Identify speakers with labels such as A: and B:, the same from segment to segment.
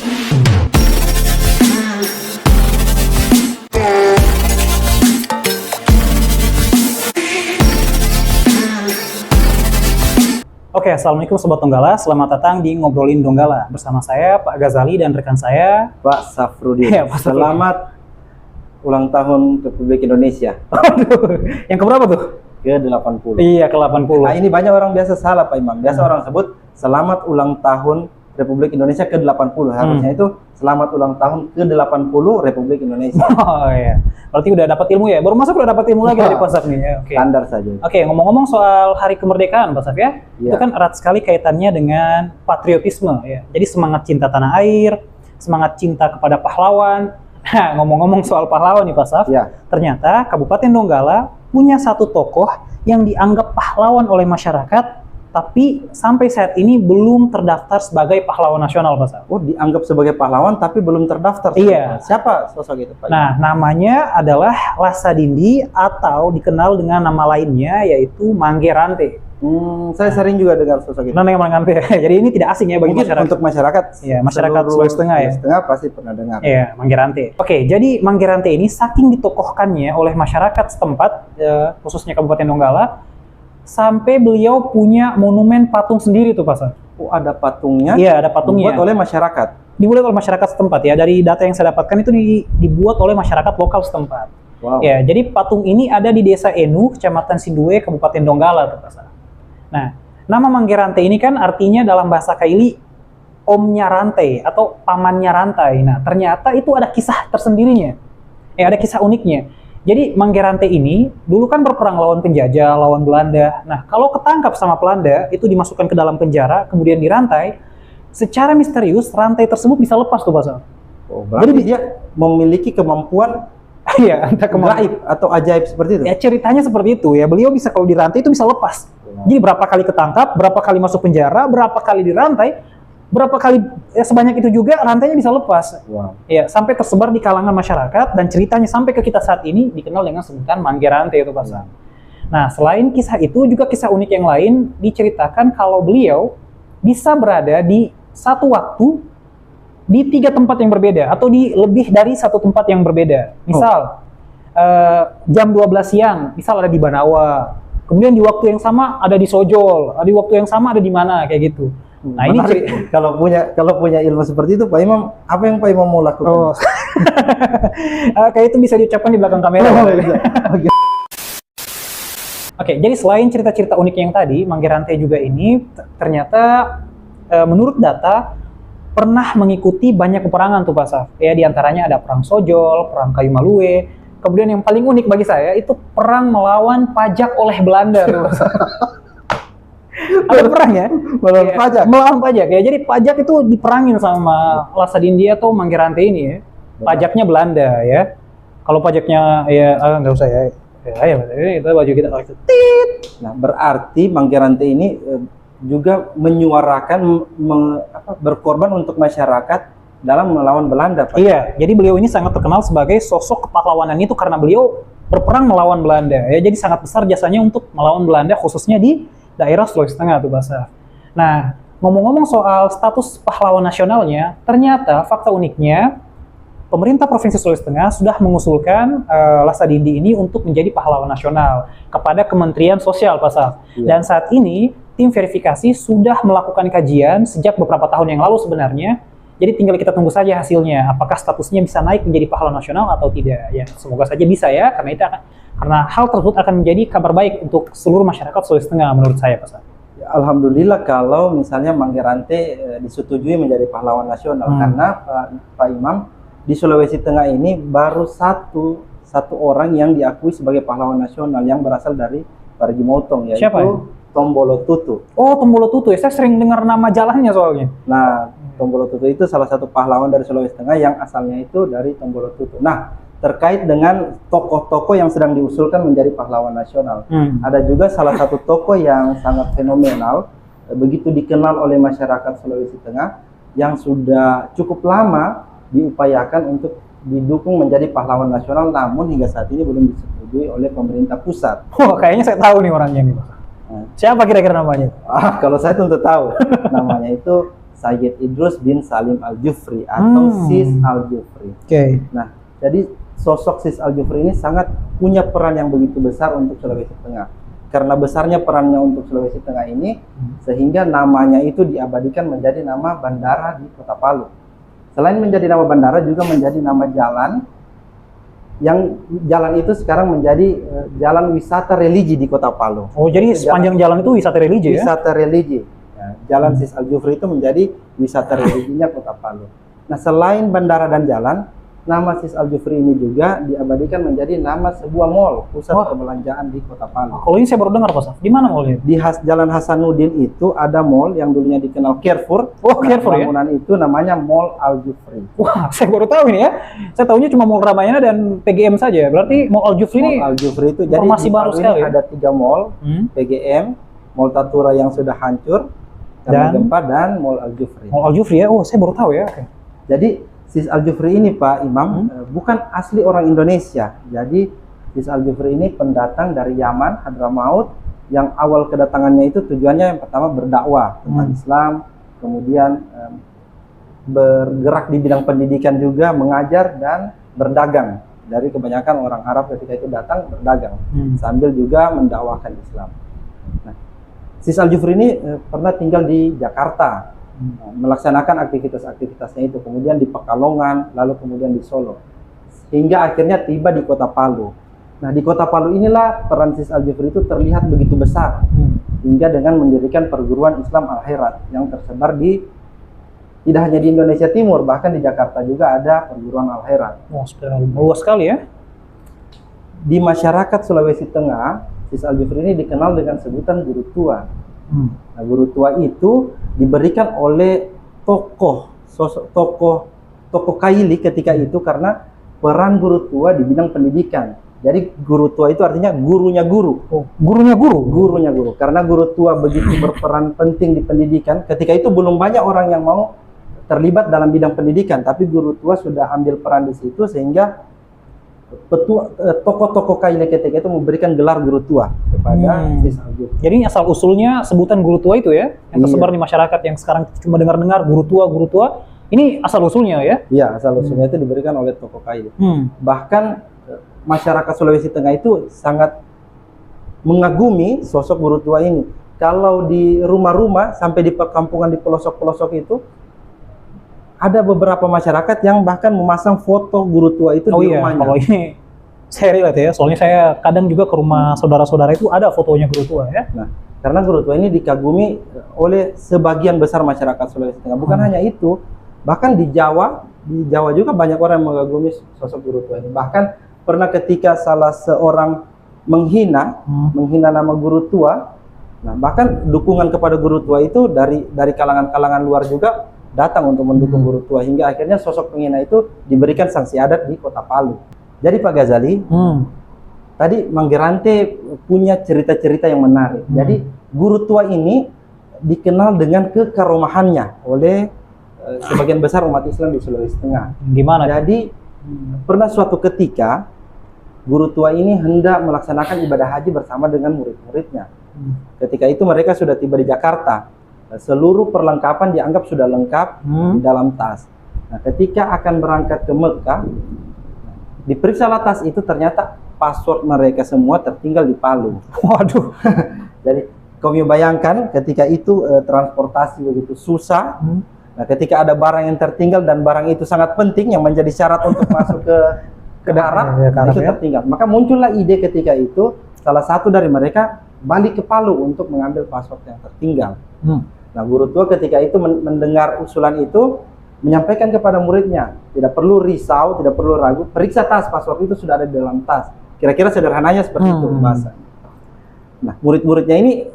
A: Oke, Assalamualaikum Sobat Donggala, selamat datang di Ngobrolin Donggala. Bersama saya, Pak Ghazali, dan rekan saya,
B: Pak Safrudin.
A: Ya, Pak Safrudin.
B: Selamat ulang tahun Republik Indonesia.
A: Yang keberapa tuh?
B: Ke-80.
A: Iya, ke-80.
B: Nah, ini banyak orang biasa salah, Pak Imam. Biasa orang sebut selamat ulang tahun Republik Indonesia ke-80. Harusnya itu selamat ulang tahun ke-80 Republik Indonesia.
A: Oh iya, berarti udah dapat ilmu ya? Baru masuk udah dapat ilmu lagi dari Pak Saf nih ya? Oke.
B: Standar saja.
A: Oke, ngomong-ngomong soal Hari Kemerdekaan, Pak Saf ya?
B: Iya.
A: Itu kan erat sekali kaitannya dengan patriotisme ya. Jadi semangat cinta tanah air, semangat cinta kepada pahlawan. Nah, ngomong-ngomong soal pahlawan nih Pak Saf,
B: Iya.
A: ternyata Kabupaten Donggala punya satu tokoh yang dianggap pahlawan oleh masyarakat, tapi sampai saat ini belum terdaftar sebagai pahlawan nasional, Pak Saf.
B: Oh, dianggap sebagai pahlawan tapi belum terdaftar.
A: Iya.
B: Siapa sosok itu, Pak Imam?
A: Nah, namanya adalah Lasadindi atau dikenal dengan nama lainnya yaitu Mangge Rante.
B: Saya sering juga dengar sosok itu.
A: Nah, Mangge. Jadi ini tidak asing ya bagi
B: Mungkin
A: masyarakat.
B: untuk masyarakat,
A: Iya, masyarakat
B: seluruh
A: Sulawesi Tengah ya.
B: Sulawesi Tengah pasti pernah dengar.
A: Iya, Mangge Rante. Oke, jadi Mangge Rante ini saking ditokohkannya oleh masyarakat setempat, khususnya Kabupaten Donggala, sampai beliau punya monumen patung sendiri tuh, Pak Saf.
B: Oh, ada patungnya.
A: Iya, ada patungnya.
B: Dibuat oleh masyarakat.
A: Dibuat oleh masyarakat setempat ya. Dari data yang saya dapatkan itu dibuat oleh masyarakat lokal setempat.
B: Wow.
A: Ya, jadi patung ini ada di Desa Enu, Kecamatan Sindue, Kabupaten Donggala tuh, Pak Saf. Nah, nama Mangge Rante ini kan artinya dalam bahasa Kaili omnya rantai atau pamannya rantai. Nah, ternyata itu ada kisah tersendirinya. Ada kisah uniknya. Jadi Mangge Rante ini dulu kan berperang lawan penjajah, lawan Belanda. Nah, kalau ketangkap sama Belanda, itu dimasukkan ke dalam penjara, kemudian dirantai. Secara misterius, rantai tersebut bisa lepas tuh, Pak Saf.
B: Oh, berarti dia memiliki kemampuan
A: Iya, entah
B: gaib atau ajaib seperti itu.
A: Ya, ceritanya seperti itu ya. Beliau bisa kalau dirantai itu bisa lepas. Jadi berapa kali ketangkap, berapa kali masuk penjara, berapa kali dirantai, berapa kali sebanyak itu juga rantainya bisa lepas.
B: Wow.
A: Ya, sampai tersebar di kalangan masyarakat dan ceritanya sampai ke kita saat ini dikenal dengan sebutan Mangge Rante itu, Pak Saf. Nah, selain kisah itu juga kisah unik yang lain diceritakan kalau beliau bisa berada di satu waktu di 3 tempat yang berbeda atau di lebih dari satu tempat yang berbeda. Misal jam 12 siang, misal ada di Banawa. Kemudian di waktu yang sama ada di Sojol, di waktu yang sama ada di mana kayak gitu. Nah, ini
B: kalau punya ilmu seperti itu, Pak Imam, apa yang Pak Imam mau lakukan?
A: Oh. Kayak itu bisa diucapkan di belakang kamera. Oke, jadi selain cerita-cerita unik yang tadi, Mangge Rante juga ini ternyata menurut data pernah mengikuti banyak peperangan tuh, Pak Saf. Ya, diantaranya ada perang Sojol, perang Kayu Malue. Kemudian yang paling unik bagi saya itu perang melawan pajak oleh Belanda tuh, Pak Saf. Ada perang ya?
B: Melawan pajak.
A: Melawan pajak ya. Jadi pajak itu diperangin sama Lasadindi atau Mangge Rante ini ya. Pajaknya Belanda ya. Kalau pajaknya ya nggak usah ya. Ya, itu baju kita.
B: Nah, berarti Mangge Rante ini juga menyuarakan berkorban untuk masyarakat dalam melawan Belanda, Pak.
A: Iya, jadi beliau ini sangat terkenal sebagai sosok kepahlawanan itu karena beliau berperang melawan Belanda ya. Jadi sangat besar jasanya untuk melawan Belanda khususnya di daerah Sulawesi Tengah tuh, Pak Saf. Nah, ngomong-ngomong soal status pahlawan nasionalnya, ternyata fakta uniknya pemerintah Provinsi Sulawesi Tengah sudah mengusulkan Lasadindi ini untuk menjadi pahlawan nasional kepada Kementerian Sosial, Pak Saf.
B: Iya.
A: Dan saat ini tim verifikasi sudah melakukan kajian sejak beberapa tahun yang lalu sebenarnya. Jadi tinggal kita tunggu saja hasilnya, apakah statusnya bisa naik menjadi pahlawan nasional atau tidak. Ya, semoga saja bisa ya, karena hal tersebut akan menjadi kabar baik untuk seluruh masyarakat Sulawesi Tengah menurut saya, Pak Saf.
B: Ya, alhamdulillah kalau misalnya Mangge Rante disetujui menjadi pahlawan nasional, karena Pak Imam di Sulawesi Tengah ini baru satu orang yang diakui sebagai pahlawan nasional yang berasal dari Parigi Motong, yaitu
A: Siapa itu?
B: Tombolo Tutu.
A: Oh, Tombolo Tutu ya, saya sering dengar nama jalannya soalnya.
B: Nah, Tombolo Tutu itu salah satu pahlawan dari Sulawesi Tengah yang asalnya itu dari Tombolo Tutu. Nah, terkait dengan tokoh-tokoh yang sedang diusulkan menjadi pahlawan nasional, ada juga salah satu tokoh yang sangat fenomenal, begitu dikenal oleh masyarakat Sulawesi Tengah, yang sudah cukup lama diupayakan untuk didukung menjadi pahlawan nasional, namun hingga saat ini belum disetujui oleh pemerintah pusat.
A: Oh, kayaknya saya tahu nih orangnya nih, Pak. Siapa kira-kira namanya?
B: Kalau saya tentu tahu namanya itu Sayyid Idrus bin Salim Al-Jufri atau Sis Al-Jufri. Nah, jadi sosok Sis Al-Jufri ini sangat punya peran yang begitu besar untuk Sulawesi Tengah. Karena besarnya perannya untuk Sulawesi Tengah ini, sehingga namanya itu diabadikan menjadi nama bandara di Kota Palu. Selain menjadi nama bandara, juga menjadi nama jalan, yang jalan itu sekarang menjadi jalan wisata religi di Kota Palu.
A: Oh, jadi sepanjang jalan itu wisata religi ya?
B: Wisata religi. Ya, jalan Sis Al-Jufri itu menjadi wisata religinya Kota Palu. Nah, selain bandara dan jalan, nama Sis Al-Jufri ini juga diabadikan menjadi nama sebuah mall, pusat perbelanjaan di Kota Palu.
A: Kalau ini saya baru dengar, Pak. Di mana mallnya?
B: Di Jalan Hasanuddin itu ada mall yang dulunya dikenal Carrefour.
A: Oh, Carrefour ya?
B: Bangunan itu namanya Mall Al-Jufri.
A: Wah, saya baru tahu ini ya. Saya tahunya cuma Mall Ramayana dan PGM saja. Berarti Mall Al-Jufri ini
B: Al-Jufri itu
A: informasi baru sekali.
B: Ada 3 mall, PGM, Mall Tatura yang sudah hancur karena gempa, dan Mall Al-Jufri.
A: Mall Al-Jufri ya? Oh, saya baru tahu ya. Oke.
B: Jadi Sis Al-Jufri ini, Pak Imam, bukan asli orang Indonesia. Jadi Sis Al-Jufri ini pendatang dari Yaman, Hadramaut, yang awal kedatangannya itu tujuannya yang pertama berdakwah tentang Islam, kemudian bergerak di bidang pendidikan juga, mengajar dan berdagang. Dari kebanyakan orang Arab ketika itu datang berdagang, sambil juga mendakwahkan Islam. Nah, Sis Al-Jufri ini pernah tinggal di Jakarta, melaksanakan aktivitas-aktivitasnya itu, kemudian di Pekalongan, lalu kemudian di Solo, hingga akhirnya tiba di Kota Palu. Nah, di Kota Palu inilah peran Sis Al-Jufri itu terlihat begitu besar, hingga dengan mendirikan perguruan Islam Al-Khairat yang tersebar di, tidak hanya di Indonesia Timur, bahkan di Jakarta juga ada perguruan Al-Khairat.
A: Luas sekali ya.
B: Di masyarakat Sulawesi Tengah, Sis Al-Jufri ini dikenal dengan sebutan guru tua. Nah, guru tua itu diberikan oleh tokoh Kaili ketika itu, karena peran guru tua di bidang pendidikan. Jadi guru tua itu artinya gurunya guru.
A: Gurunya guru?
B: Gurunya guru. Karena guru tua begitu berperan penting di pendidikan. Ketika itu belum banyak orang yang mau terlibat dalam bidang pendidikan, tapi guru tua sudah ambil peran di situ, sehingga tokoh-tokoh Kaili ketika itu memberikan gelar guru tua kepada Sis Al-Jufri.
A: Jadi asal usulnya sebutan guru tua itu ya, yang tersebar di masyarakat yang sekarang cuma dengar-dengar guru tua. Ini asal usulnya ya?
B: Iya, asal usulnya itu diberikan oleh tokoh Kaili. Bahkan masyarakat Sulawesi Tengah itu sangat mengagumi sosok guru tua ini. Kalau di rumah-rumah sampai di perkampungan di pelosok-pelosok itu, ada beberapa masyarakat yang bahkan memasang foto guru tua itu di rumahnya.
A: Kalau ini saya relate ya, soalnya saya kadang juga ke rumah saudara-saudara itu ada fotonya guru tua ya. Nah,
B: karena guru tua ini dikagumi oleh sebagian besar masyarakat Sulawesi Tengah. Bukan hanya itu, bahkan di Jawa juga banyak orang yang mengagumi sosok guru tua ini. Bahkan pernah ketika salah seorang menghina nama guru tua, nah bahkan dukungan kepada guru tua itu dari kalangan-kalangan luar juga datang untuk mendukung guru tua, hingga akhirnya sosok penghina itu diberikan sanksi adat di Kota Palu. Jadi Pak Ghazali, tadi Manggerante punya cerita-cerita yang menarik. Jadi guru tua ini dikenal dengan kekaromahannya oleh sebagian besar umat Islam di Sulawesi Tengah.
A: Gimana?
B: Jadi pernah suatu ketika guru tua ini hendak melaksanakan ibadah haji bersama dengan murid-muridnya. Ketika itu mereka sudah tiba di Jakarta. Seluruh perlengkapan dianggap sudah lengkap di dalam tas. Nah, ketika akan berangkat ke Mekah, diperiksalah tas itu, ternyata password mereka semua tertinggal di Palu.
A: Waduh.
B: Jadi kamu bayangkan ketika itu transportasi begitu susah. Nah, ketika ada barang yang tertinggal dan barang itu sangat penting yang menjadi syarat untuk masuk ke darat, itu tertinggal. Maka muncullah ide ketika itu, salah satu dari mereka balik ke Palu untuk mengambil password yang tertinggal. Nah, guru tua ketika itu mendengar usulan itu, menyampaikan kepada muridnya, tidak perlu risau, tidak perlu ragu, periksa tas, password itu sudah ada di dalam tas. Kira-kira sederhananya seperti itu bahasa. Nah, murid-muridnya ini,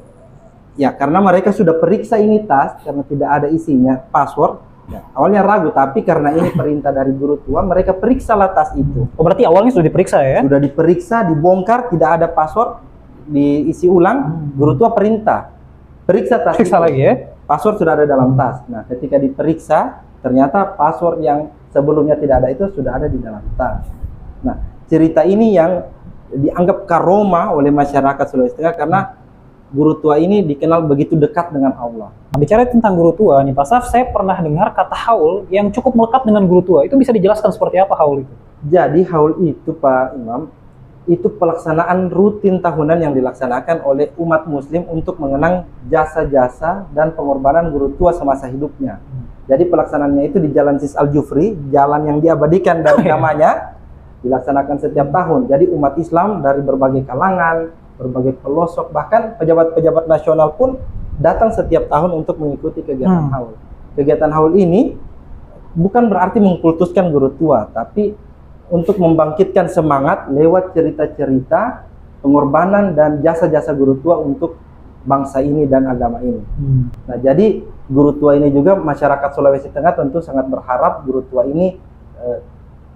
B: ya karena mereka sudah periksa ini tas, karena tidak ada isinya password, ya, awalnya ragu, tapi karena ini perintah dari guru tua, mereka periksalah tas itu.
A: Oh, berarti awalnya sudah diperiksa ya?
B: Sudah diperiksa, dibongkar, tidak ada password, diisi ulang, guru tua perintah, periksa tas itu.
A: Lagi ya?
B: Password sudah ada dalam tas. Nah, ketika diperiksa, ternyata password yang sebelumnya tidak ada itu sudah ada di dalam tas. Nah, cerita ini yang dianggap karoma oleh masyarakat Sulawesi Tengah, karena guru tua ini dikenal begitu dekat dengan Allah.
A: Nah, bicara tentang guru tua nih Pak Saf, saya pernah dengar kata haul yang cukup melekat dengan guru tua. Itu bisa dijelaskan seperti apa haul itu?
B: Jadi haul itu Pak Imam, itu pelaksanaan rutin tahunan yang dilaksanakan oleh umat muslim untuk mengenang jasa-jasa dan pengorbanan guru tua semasa hidupnya. Jadi pelaksanaannya itu di Jalan Sis Al-Jufri, jalan yang diabadikan dari namanya, dilaksanakan setiap tahun. Jadi umat Islam dari berbagai kalangan, berbagai pelosok, bahkan pejabat-pejabat nasional pun datang setiap tahun untuk mengikuti kegiatan haul. Kegiatan haul ini bukan berarti mengkultuskan guru tua, tapi untuk membangkitkan semangat lewat cerita-cerita pengorbanan dan jasa-jasa guru tua untuk bangsa ini dan agama ini. Nah, jadi guru tua ini juga masyarakat Sulawesi Tengah tentu sangat berharap guru tua ini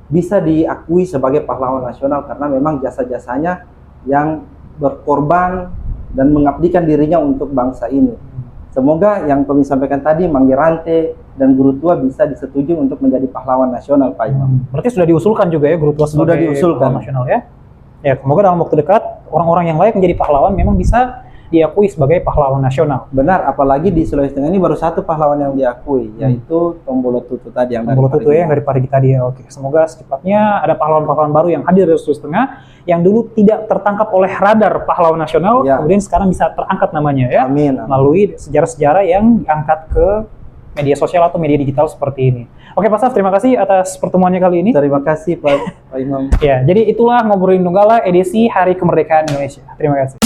B: bisa diakui sebagai pahlawan nasional karena memang jasa-jasanya yang berkorban dan mengabdikan dirinya untuk bangsa ini. Semoga yang kami sampaikan tadi, Manggirante dan guru tua bisa disetujui untuk menjadi pahlawan nasional, Pak Imam.
A: Berarti sudah diusulkan juga ya guru tua sebagai pahlawan nasional ya? Ya, semoga dalam waktu dekat orang-orang yang layak menjadi pahlawan memang bisa diakui sebagai pahlawan nasional.
B: Benar, apalagi di Sulawesi Tengah ini baru satu pahlawan yang diakui, yaitu Tombolo Tutu tadi yang
A: Tombolo Tutu yang dari Parigi tadi ya. Oke, semoga secepatnya ada pahlawan-pahlawan baru yang hadir dari Sulawesi Tengah yang dulu tidak tertangkap oleh radar pahlawan nasional, kemudian sekarang bisa terangkat namanya ya.
B: Amin.
A: Melalui sejarah-sejarah yang diangkat ke media sosial atau media digital seperti ini. Oke Pak Saf, terima kasih atas pertemuannya kali ini.
B: Terima kasih Pak Imam.
A: Ya, jadi itulah Ngobrolin Donggala edisi Hari Kemerdekaan Indonesia. Terima kasih.